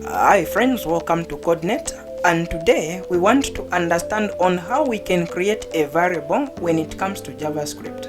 Hi friends, welcome to CodeNet, and today we want to understand on how we can create a variable when it comes to JavaScript.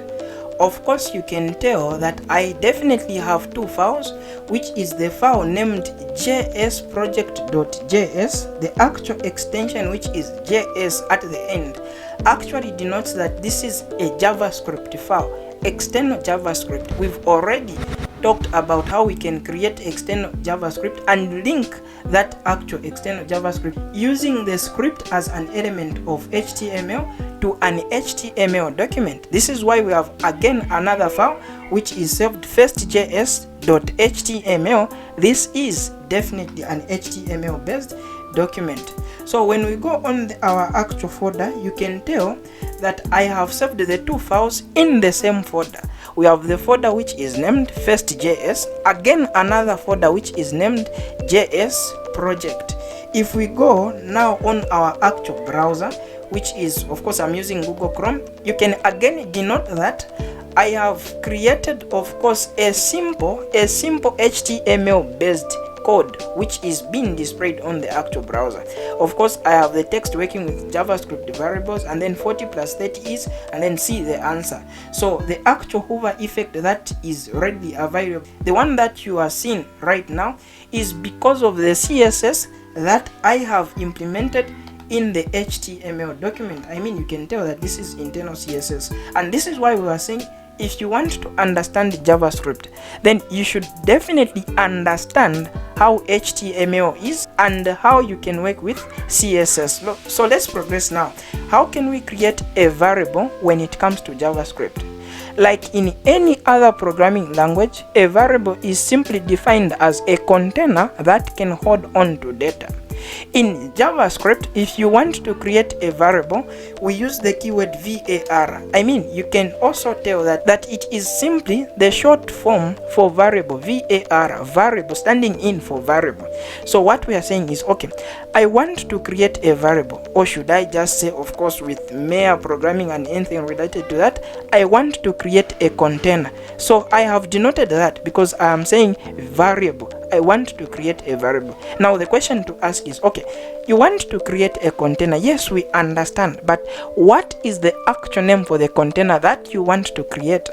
Of course, you can tell that I definitely have two files, which is the file named jsproject.js. The actual extension, which is js at the end, actually denotes that this is a JavaScript file, external JavaScript. We've already talked about how we can create external JavaScript and link that actual external JavaScript using the script as an element of HTML to an HTML document. This is why we have again another file which is saved firstjs.html. This is definitely an HTML based document. So when we go on our actual folder, you can tell that I have saved the two files in the same folder. We have the folder which is named first.js, again another folder which is named JS project. If we go now on our actual browser, which is, of course, I'm using Google Chrome, you can again denote that I have created, of course, a simple HTML based code which is being displayed on the actual browser. Of course, I have the text working with JavaScript variables, and then 40 plus 30 is, and then see the answer. So the actual hover effect that is readily available, the one that you are seeing right now, is because of the CSS that I have implemented in the HTML document. I mean, you can tell that this is internal CSS, and this is why we are saying if you want to understand JavaScript, then you should definitely understand how HTML is and how you can work with CSS. So let's progress now. How can we create a variable when it comes to JavaScript? Like in any other programming language, a variable is simply defined as a container that can hold on to data. In JavaScript, if you want to create a variable, we use the keyword var. I mean, you can also tell that it is simply the short form for variable, var, variable, standing in for variable. So what we are saying is, okay, I want to create a variable, or should I just say, of course, with mere programming and anything related to that, I want to create a container. So I have denoted that because I am saying variable. I want to create a variable. Now the question to ask is, okay, you want to create a container. Yes, we understand, but what is the actual name for the container that you want to create?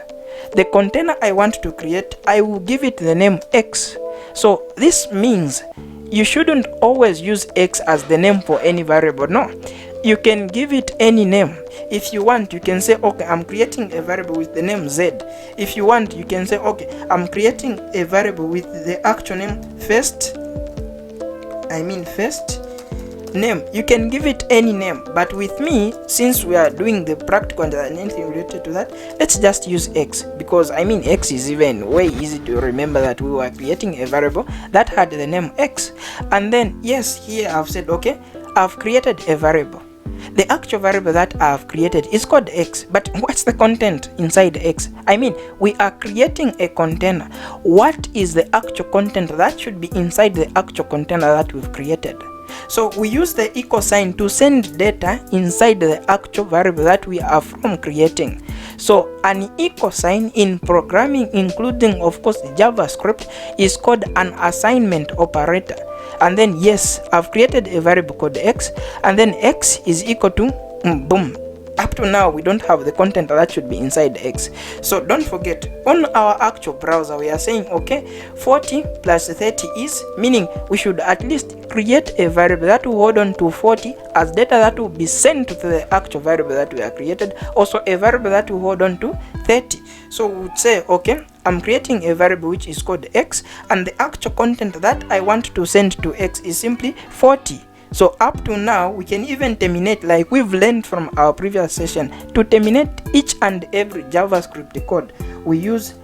The container I want to create, I will give it the name X. So this means you shouldn't always use X as the name for any variable. No, you can give it any name. If you want, you can say, okay, I'm creating a variable with the name Z. If you want, you can say, okay, I'm creating a variable with the actual name first name. You can give it any name, but with me, since we are doing the practical and anything related to that, let's just use X, because I mean X is even way easy to remember that we were creating a variable that had the name X. And then yes, here I've said, okay, I've created a variable. The actual variable that I have created is called X, but what's the content inside X? I mean, we are creating a container. What is the actual content that should be inside the actual container that we've created? So we use the equal sign to send data inside the actual variable that we are from creating. So an equal sign in programming, including of course JavaScript, is called an assignment operator. And then yes, I've created a variable called X, and then X is equal to boom. Up to now, we don't have the content that should be inside X. So don't forget, on our actual browser, we are saying, okay, 40 plus 30 is, meaning we should at least create a variable that will hold on to 40 as data that will be sent to the actual variable that we are created. Also a variable that will hold on to 30. So we would say, okay, I'm creating a variable which is called X, and the actual content that I want to send to X is simply 40. So up to now, we can even terminate, like we've learned from our previous session, to terminate each and every JavaScript code, we use,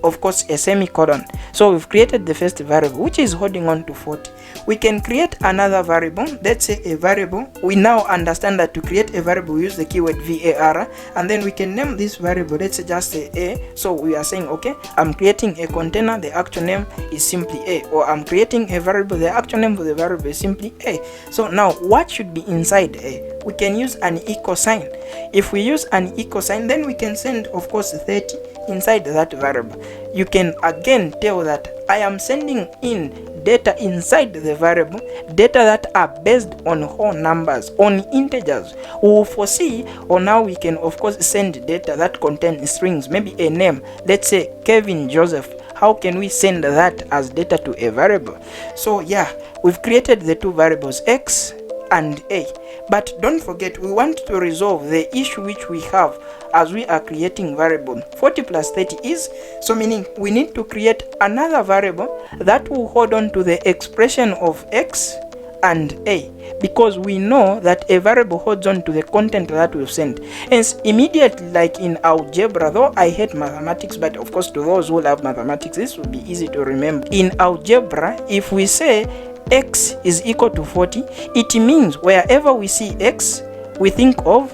of course, a semicolon. So we've created the first variable which is holding on to 40. We can create another variable, let's say a variable. We now understand that to create a variable we use the keyword var, and then we can name this variable, let's just say A. So we are saying, okay, I'm creating a container, the actual name is simply A, or I'm creating a variable, the actual name for the variable is simply A. So now what should be inside A? We can use an equal sign. If we use an equal sign, then we can send, of course, 30 inside that variable. You can again tell that I am sending in data inside the variable, data that are based on whole numbers, on integers. We will foresee on how we can of course send data that contain strings, maybe a name, let's say Kevin Joseph. How can we send that as data to a variable? So yeah, we've created the two variables x and a, but don't forget we want to resolve the issue which we have as we are creating variable 40 plus 30 is, so meaning we need to create another variable that will hold on to the expression of x and a, because we know that a variable holds on to the content that we've sent. Hence immediately, like in algebra, though I hate mathematics, but of course to those who love mathematics this will be easy to remember. In algebra, if we say x is equal to 40, it means wherever we see x we think of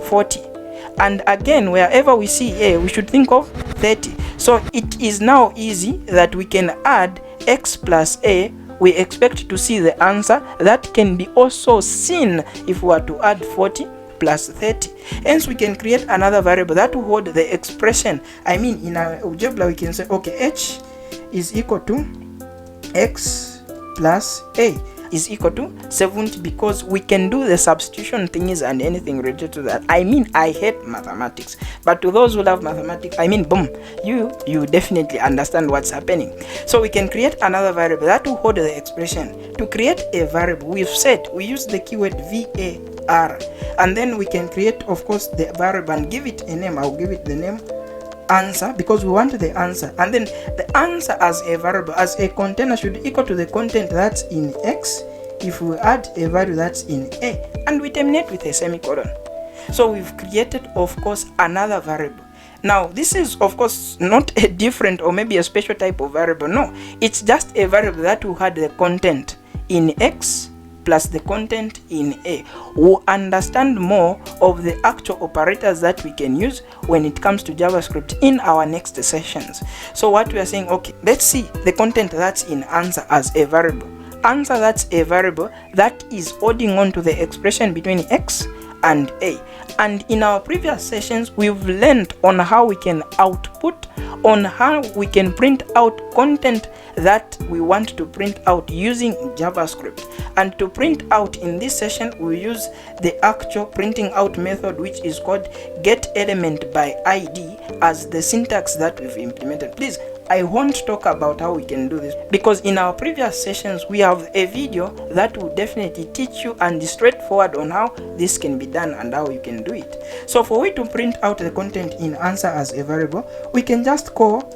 40, and again wherever we see a we should think of 30. So it is now easy that we can add x plus a. We expect to see the answer that can be also seen if we were to add 40 plus 30. Hence we can create another variable that will hold the expression. I mean, in our algebra we can say okay, h is equal to x plus a is equal to 70, because we can do the substitution thingies and anything related to that. I mean, I hate mathematics, but to those who love mathematics, I mean, boom, you definitely understand what's happening. So we can create another variable that will hold the expression. To create a variable, we've said we use the keyword var, and then we can create of course the variable and give it a name. I'll give it the name answer because we want the answer, and then the answer as a variable, as a container, should equal to the content that's in x if we add a value that's in a, and we terminate with a semicolon. So we've created of course another variable. Now this is of course not a different or maybe a special type of variable, no, it's just a variable that will have the content in x plus the content in a. We'll understand more of the actual operators that we can use when it comes to JavaScript in our next sessions. So what we are saying, okay, let's see the content that's in answer as a variable. Answer, that's a variable that is holding on to the expression between x and a. And in our previous sessions we've learned on how we can output, on how we can print out content that we want to print out using JavaScript. And to print out in this session we use the actual printing out method, which is called getElementById, as the syntax that we've implemented. Please, I won't talk about how we can do this because in our previous sessions we have a video that will definitely teach you and is straightforward on how this can be done and how you can do it. So for we to print out the content in answer as a variable, we can just call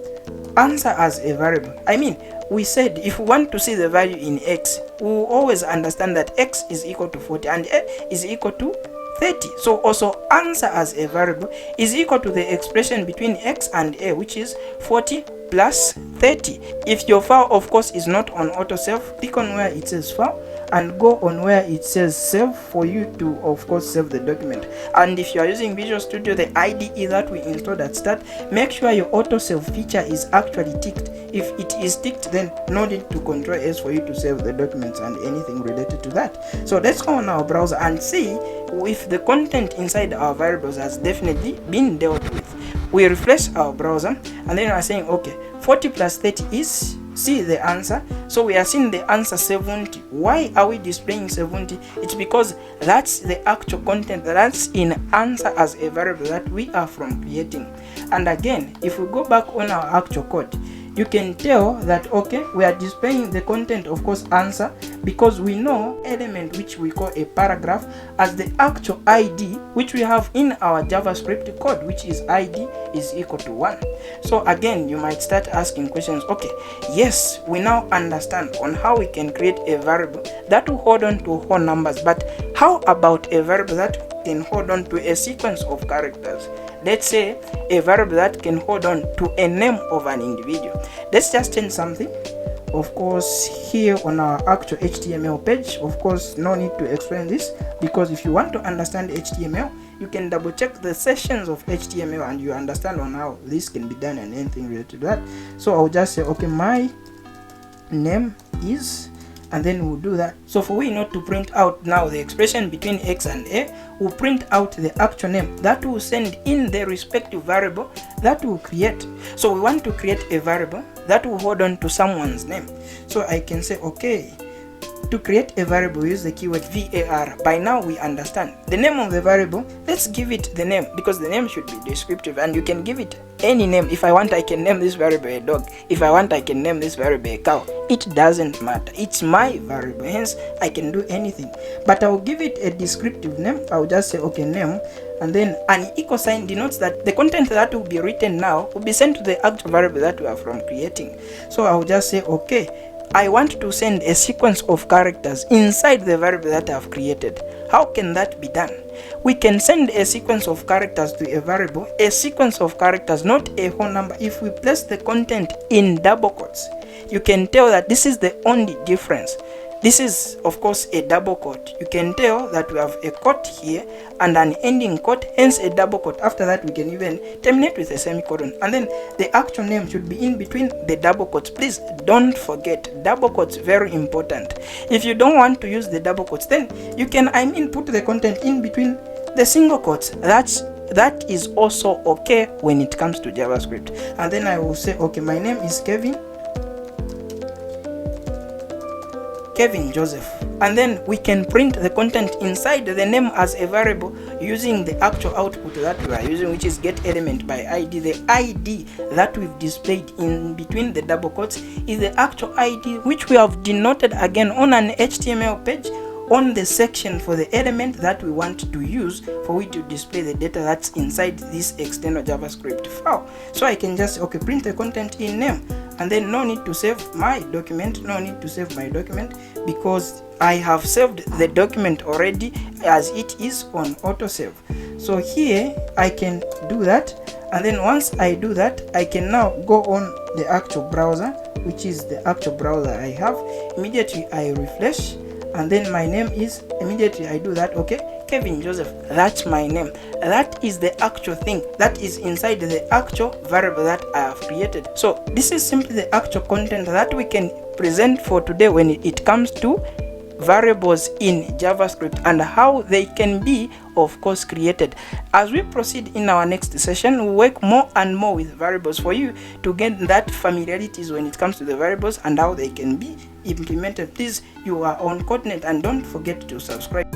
answer as a variable. I mean, we said if we want to see the value in x, we will always understand that x is equal to 40 and a is equal to 30. So also answer as a variable is equal to the expression between x and a, which is 40 plus 30. If your file of course is not on autosave, click on where it says file and go on where it says save for you to of course save the document. And if you are using Visual Studio, the IDE that we installed at start, make sure your autosave feature is actually ticked. If it is ticked, then no need to Ctrl S for you to save the documents and anything related to that. So let's go on our browser and see if the content inside our variables has definitely been dealt with. We refresh our browser and then we are saying okay, 40 plus 30 is, see the answer. So we are seeing the answer 70. Why are we displaying 70? It's because that's the actual content that's in answer as a variable that we are from creating. And again, if we go back on our actual code, you can tell that okay, we are displaying the content of course answer because we know element which we call a paragraph as the actual ID which we have in our JavaScript code, which is ID is equal to 1. So again, you might start asking questions. Okay, yes, we now understand on how we can create a variable that will hold on to whole numbers, but how about a variable that can hold on to a sequence of characters? Let's say a variable that can hold on to a name of an individual. Let's just change something. Of course, here on our actual HTML page, of course, no need to explain this because if you want to understand HTML, you can double check the sessions of HTML and you understand on how this can be done and anything related to that. So I'll just say, okay, my name is, and then we'll do that. So for we not to print out now the expression between x and a, we'll print out the actual name that will send in the respective variable that will create. So we want to create a variable that will hold on to someone's name. So I can say, okay, to create a variable, use the keyword var. By now we understand the name of the variable. Let's give it the name, because the name should be descriptive, and you can give it any name. If I want, I can name this variable a dog. If I want, I can name this variable a cow. It doesn't matter. It's my variable, hence I can do anything. But I will give it a descriptive name. I will just say, okay, name, and then an equal sign denotes that the content that will be written now will be sent to the actual variable that we are from creating. So I will just say, okay, I want to send a sequence of characters inside the variable that I have created. How can that be done? We can send a sequence of characters to a variable, a sequence of characters, not a whole number. If we place the content in double quotes, you can tell that this is the only difference. This is, of course, a double quote. You can tell that we have a quote here and an ending quote, hence a double quote. After that, we can even terminate with a semicolon. And then the actual name should be in between the double quotes. Please don't forget, double quotes, very important. If you don't want to use the double quotes, then you can, put the content in between the single quotes. That is also okay when it comes to JavaScript. And then I will say, okay, my name is Kevin Joseph, and then we can print the content inside the name as a variable using the actual output that we are using, which is get element by id. The id that we've displayed in between the double quotes is the actual id, which we have denoted again on an HTML page on the section for the element that we want to use for we to display the data that's inside this external JavaScript file. So I can just, okay, print the content in name, and then no need to save my document, because I have saved the document already as it is on autosave. So here I can do that, and then once I do that, I can now go on the actual browser, which is the actual browser I have. Immediately I refresh, and then my name is, immediately I do that, okay, Kevin Joseph, that's my name. That is the actual thing that is inside the actual variable that I have created. So this is simply the actual content that we can present for today when it comes to variables in JavaScript and how they can be, of course, created. As we proceed in our next session, we work more and more with variables for you to get that familiarities when it comes to the variables and how they can be implemented. Please, you are on Coordinate, and don't forget to subscribe.